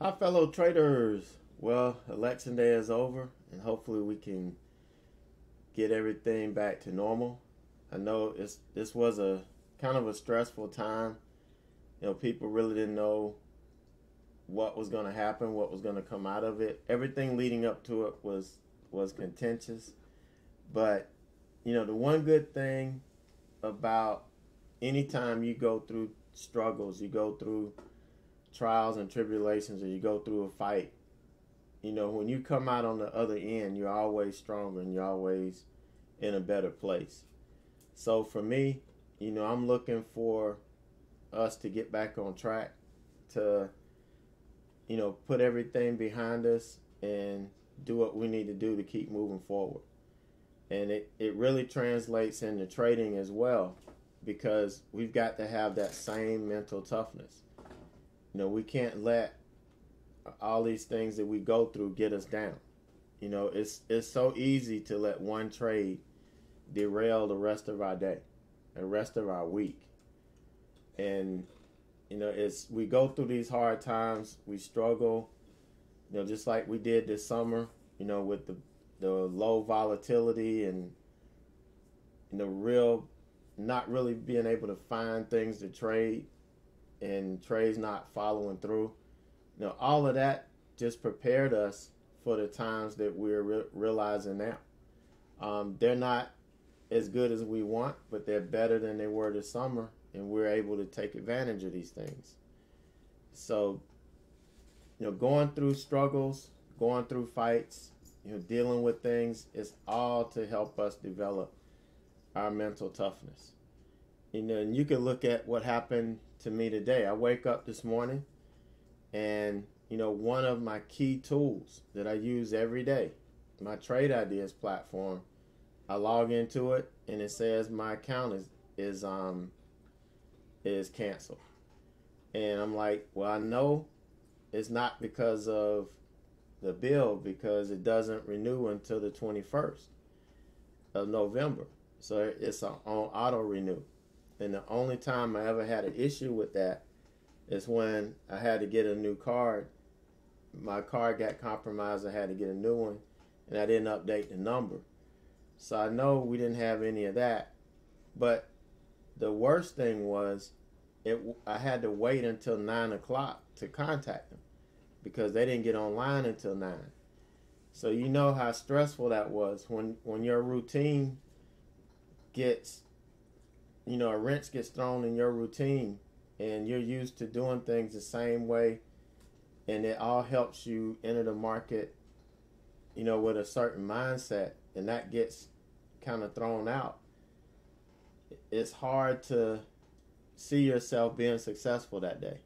Hi, fellow traders. Well, election day is over, and hopefully we can get everything back to normal. I know this was a kind of a stressful time. People really didn't know what was going to happen, what was going to come out of it. Everything leading up to it was contentious, but the one good thing about anytime you go through struggles, you go through trials and tribulations, or you go through a fight, when you come out on the other end, you're always stronger and you're always in a better place. So for me, I'm looking for us to get back on track, to, put everything behind us and do what we need to do to keep moving forward. And it really translates into trading as well, because we've got to have that same mental toughness. We can't let all these things that we go through get us down. It's so easy to let one trade derail the rest of our day, the rest of our week. And we go through these hard times, we struggle, just like we did this summer, with the low volatility and not really being able to find things to trade, and trades not following through. All of that just prepared us for the times that we're realizing now. They're not as good as we want, but they're better than they were this summer, and we're able to take advantage of these things. So, going through struggles, going through fights, dealing with things, is all to help us develop our mental toughness. And you can look at what happened to me today. I wake up this morning, and one of my key tools that I use every day, my Trade Ideas platform, I log into it and it says my account is canceled. And I'm like, well, I know it's not because of the bill, because it doesn't renew until the 21st of November. So it's on auto renew. And the only time I ever had an issue with that is when I had to get a new card. My card got compromised. I had to get a new one, and I didn't update the number. So I know we didn't have any of that. But the worst thing was, I had to wait until 9 o'clock to contact them, because they didn't get online until 9. So you know how stressful that was when your routine gets, a wrench gets thrown in your routine, and you're used to doing things the same way, and it all helps you enter the market, with a certain mindset, and that gets kind of thrown out. It's hard to see yourself being successful that day.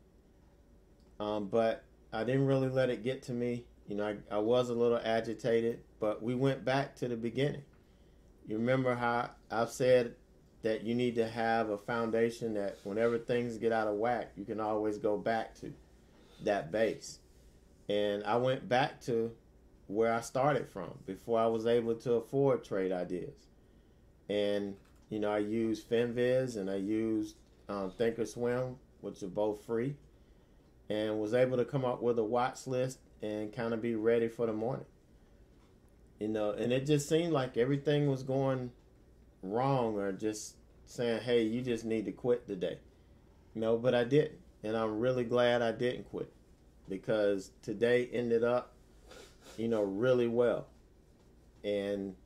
But I didn't really let it get to me. I was a little agitated, but we went back to the beginning. You remember how I've said that you need to have a foundation that whenever things get out of whack, you can always go back to that base. And I went back to where I started from before I was able to afford Trade Ideas. And, I used FinViz and I used Thinkorswim, which are both free, and was able to come up with a watch list and kind of be ready for the morning. And it just seemed like everything was going wrong, or just saying, hey, you just need to quit today. But I didn't. And I'm really glad I didn't quit, because today ended up, really well. And,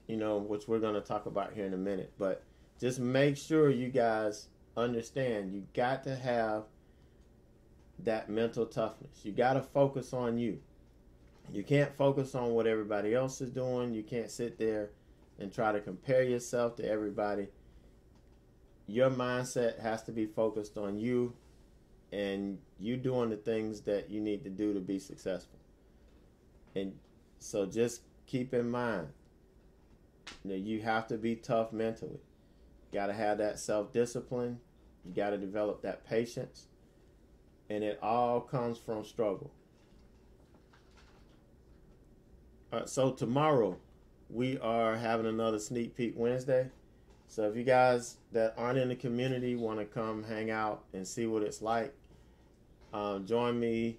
which we're going to talk about here in a minute. But just make sure you guys understand, you got to have that mental toughness. You got to focus on you. You can't focus on what everybody else is doing. You can't sit there and try to compare yourself to everybody. Your mindset has to be focused on you, and you doing the things that you need to do to be successful. And so just keep in mind that you have to be tough mentally. You got to have that self-discipline. You got to develop that patience. And it all comes from struggle. So tomorrow, we are having another Sneak Peek Wednesday. So if you guys that aren't in the community want to come hang out and see what it's like, join me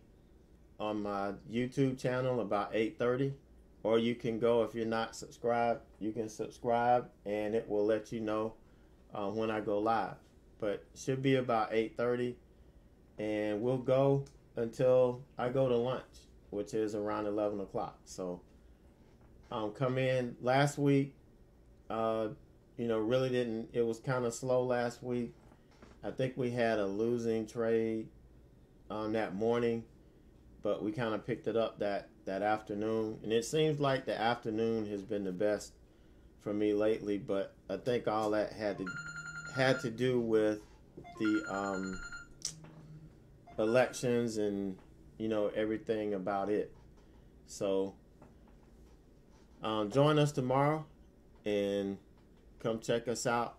on my YouTube channel about 8:30, or you can go, if you're not subscribed, you can subscribe and it will let you know when I go live. But it should be about 8:30, and we'll go until I go to lunch, which is around 11 o'clock. So come in. Last week, really didn't, it was kind of slow last week. I think we had a losing trade that morning, but we kind of picked it up that afternoon. And it seems like the afternoon has been the best for me lately, but I think all that had to do with the elections and everything about it. So join us tomorrow and come check us out.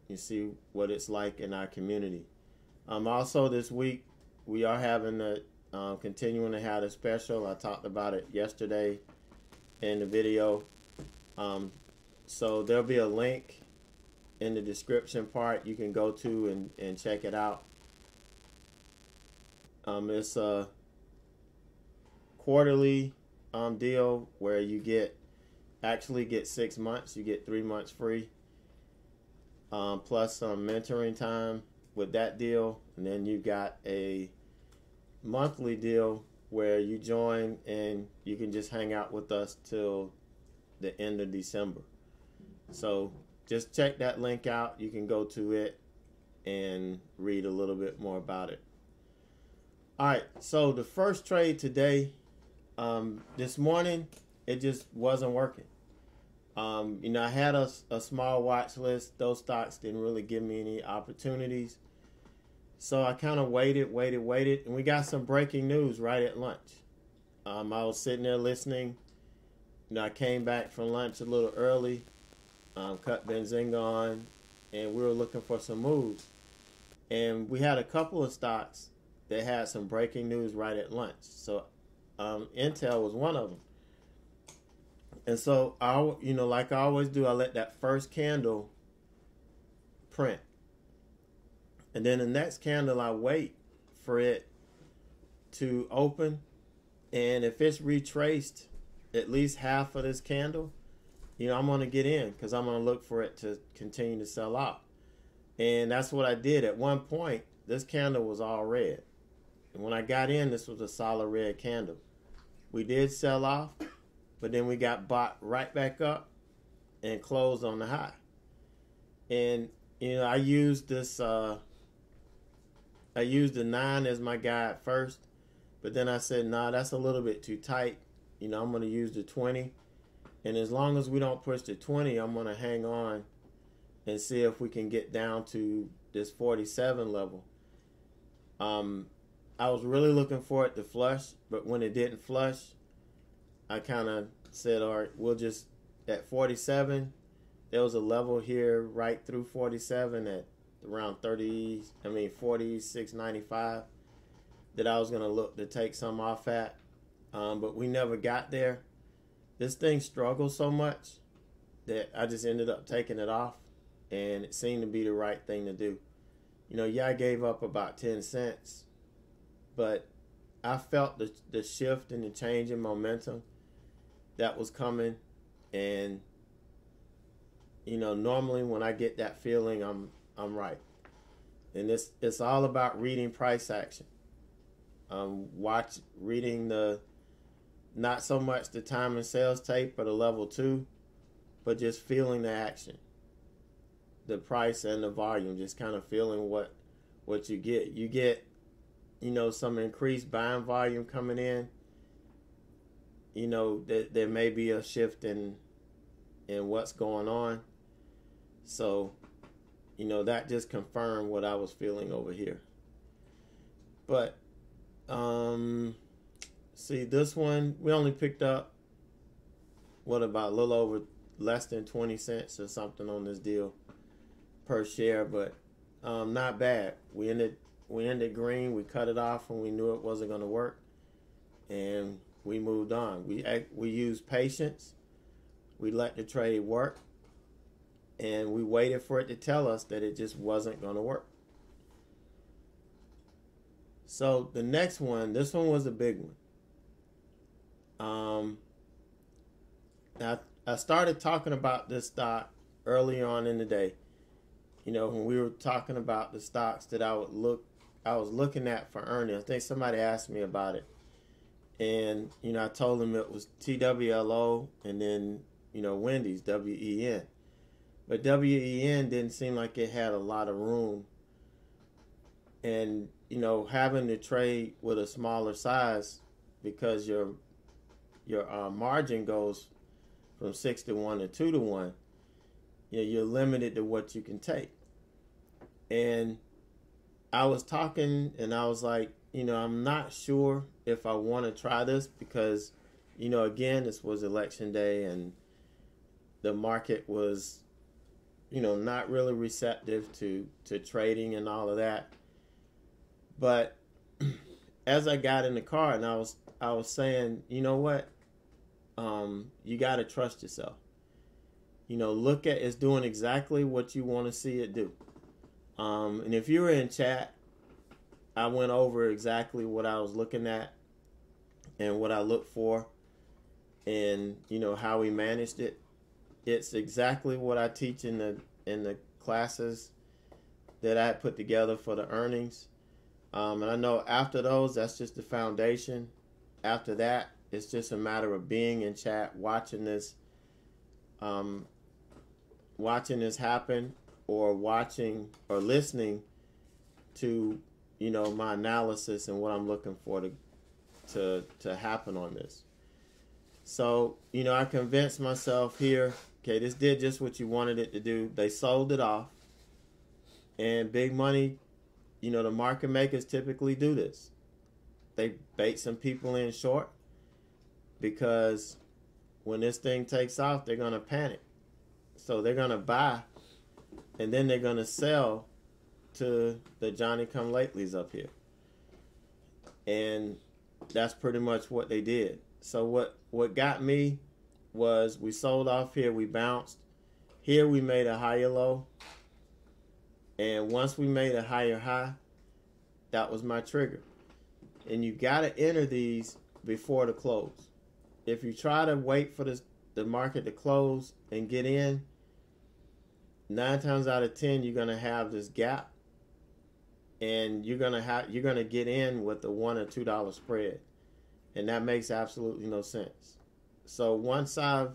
You see what it's like in our community. Also this week we are having continuing to have a special. I talked about it yesterday in the video. So there'll be a link in the description part you can go to and check it out. It's a quarterly deal where you actually get 6 months. You get 3 months free, plus some mentoring time with that deal. And then you got a monthly deal where you join and you can just hang out with us till the end of December. So just check that link out. You can go to it and read a little bit more about it. All right, so the first trade today, this morning, it just wasn't working. I had a small watch list. Those stocks didn't really give me any opportunities. So I kind of waited, and we got some breaking news right at lunch. I was sitting there listening. I came back from lunch a little early, cut Benzinga on, and we were looking for some moves. And we had a couple of stocks that had some breaking news right at lunch. So Intel was one of them. And so, like I always do, I let that first candle print. And then the next candle, I wait for it to open. And if it's retraced at least half of this candle, I'm going to get in because I'm going to look for it to continue to sell off. And that's what I did. At one point, this candle was all red. And when I got in, this was a solid red candle. We did sell off, but then we got bought right back up and closed on the high. And, I used this, I used the 9 as my guide first, but then I said, nah, that's a little bit too tight. I'm going to use the 20. And as long as we don't push the 20, I'm going to hang on and see if we can get down to this 47 level. I was really looking for it to flush, but when it didn't flush, I kind of said, all right, we'll just, at 47, there was a level here right through 47 at around 46.95 that I was going to look to take some off at, but we never got there. This thing struggled so much that I just ended up taking it off, and it seemed to be the right thing to do. I gave up about 10 cents, but I felt the shift and the change in momentum that was coming, and normally when I get that feeling, I'm right. And it's all about reading price action. Reading not so much the time and sales tape or the level 2, but just feeling the action, the price and the volume, just kind of feeling what you get. You get, some increased buying volume coming in. There may be a shift in what's going on. So, that just confirmed what I was feeling over here. But, see, this one, we only picked up, about a little over less than 20 cents or something on this deal per share, but not bad. We ended green. We cut it off when we knew it wasn't going to work, and we moved on. We used patience. We let the trade work, and we waited for it to tell us that it just wasn't going to work. So the next one, this one was a big one. Um, I started talking about this stock early on in the day. You know, when we were talking about the stocks that I was looking at for earnings. I think somebody asked me about it, and you know, I told them it was TWLO and then Wendy's WEN, but WEN didn't seem like it had a lot of room, and having to trade with a smaller size because your margin goes from 6 to 1 to 2 to 1. You're limited to what you can take. And I was talking and I was like, I'm not sure if I want to try this because, again, this was election day and the market was, not really receptive to trading and all of that. But as I got in the car and I was saying, you know what? You got to trust yourself. Look at it's doing exactly what you want to see it do. And if you were in chat, I went over exactly what I was looking at and what I looked for and, how we managed it. It's exactly what I teach in the classes that I put together for the earnings. And I know after those, that's just the foundation. After that, it's just a matter of being in chat, watching this happen, or watching or listening to my analysis and what I'm looking for to happen on this. So I convinced myself here, okay, this did just what you wanted it to do. They sold it off, and big money, the market makers typically do this. They bait some people in short because when this thing takes off, they're gonna panic. So they're gonna buy, and then they're gonna sell to the Johnny-come-latelys up here, and that's pretty much what they did. So what got me was we sold off here, we bounced. Here we made a higher low, and once we made a higher high, that was my trigger. And you gotta enter these before the close. If you try to wait for the market to close and get in, 9 times out of 10 you're gonna have this gap, and you're gonna get in with the $1 or $2 spread, and that makes absolutely no sense. So once I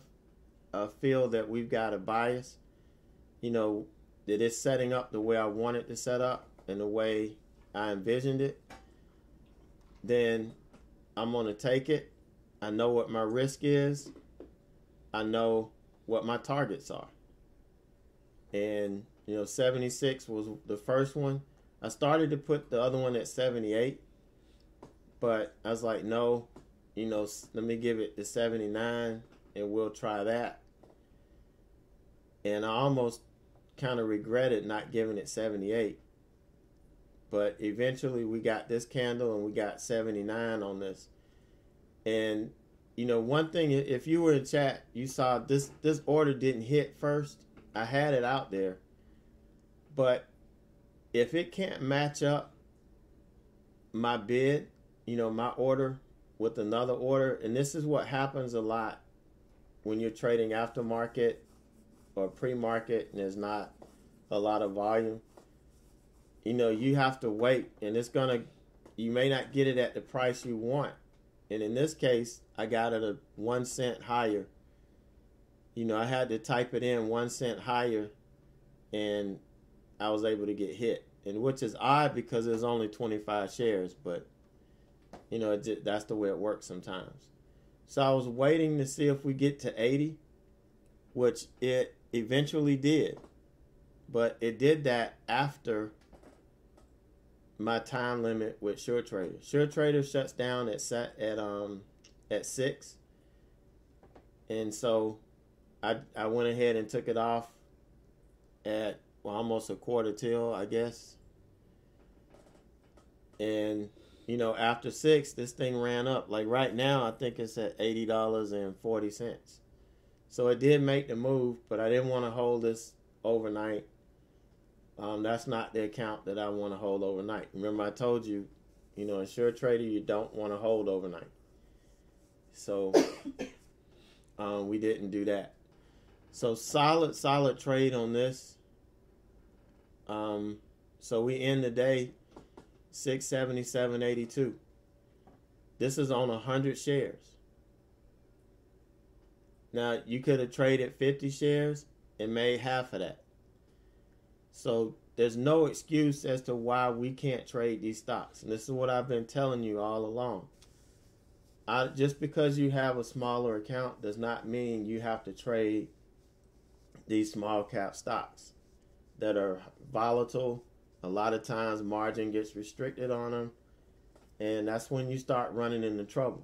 feel that we've got a bias, that it's setting up the way I want it to set up and the way I envisioned it, then I'm gonna take it. I know what my risk is. I know what my targets are. And 76 was the first one. I started to put the other one at 78, but I was like, no, let me give it to 79 and we'll try that. And I almost kind of regretted not giving it 78. But eventually we got this candle and we got 79 on this. And one thing, if you were in chat, you saw this order didn't hit first. I had it out there. But if it can't match up my bid, my order with another order, and this is what happens a lot when you're trading aftermarket or pre-market and there's not a lot of volume. You have to wait, and you may not get it at the price you want. And in this case, I got it 1 cent higher. I had to type it in 1 cent higher, and I was able to get hit. And which is odd because there's only 25 shares, but that's the way it works sometimes. So I was waiting to see if we get to 80, which it eventually did. But it did that after my time limit with SureTrader. SureTrader shuts down at 6, and so I went ahead and took it off at almost a quarter till, I guess. And after 6, this thing ran up. Like right now, I think it's at $80.40. So it did make the move, but I didn't want to hold this overnight. That's not the account that I want to hold overnight. Remember, I told you, in SureTrader, you don't want to hold overnight. So we didn't do that. So solid trade on this. So we end the day 677.82. This is on 100 shares. Now you could have traded 50 shares and made half of that. So there's no excuse as to why we can't trade these stocks. And this is what I've been telling you all along. Just because you have a smaller account does not mean you have to trade these small cap stocks that are volatile. A lot of times margin gets restricted on them, and that's when you start running into trouble.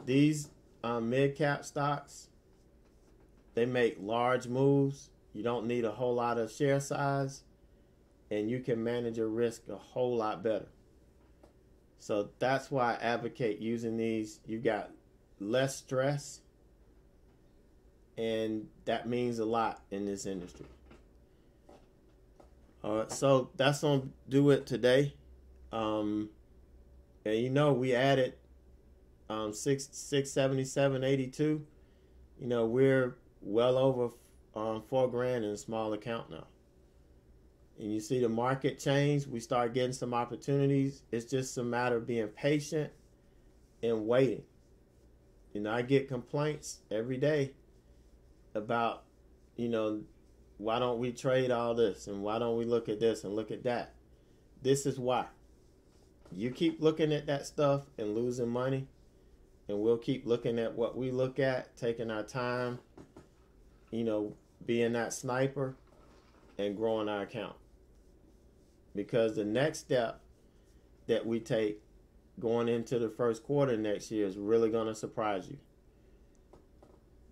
These mid cap stocks, they make large moves. You don't need a whole lot of share size, and you can manage your risk a whole lot better. So that's why I advocate using these. You got less stress, and that means a lot in this industry. All right, so that's gonna do it today. And you know, we added 677.82. You know, we're well over $4,000 in a small account now. And you see the market change. We start getting some opportunities. It's just a matter of being patient and waiting. You know, I get complaints every day about, you know, why don't we trade all this, and why don't we look at this and look at that? This is why. You keep looking at that stuff and losing money, and we'll keep looking at what we look at, taking our time, you know, being that sniper and growing our account. Because the next step that we take going into the first quarter next year is really going to surprise you.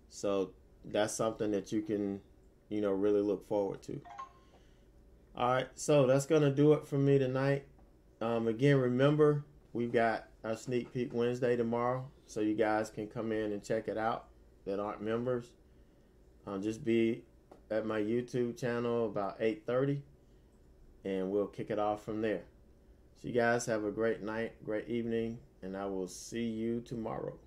So that's something that you can, you know, really look forward to. All right, so that's going to do it for me tonight. Again, remember, we've got our Sneak Peek Wednesday tomorrow, so you guys can come in and check it out that aren't members. Just be at my YouTube channel about 8:30, and we'll kick it off from there. So you guys have a great night, great evening, and I will see you tomorrow.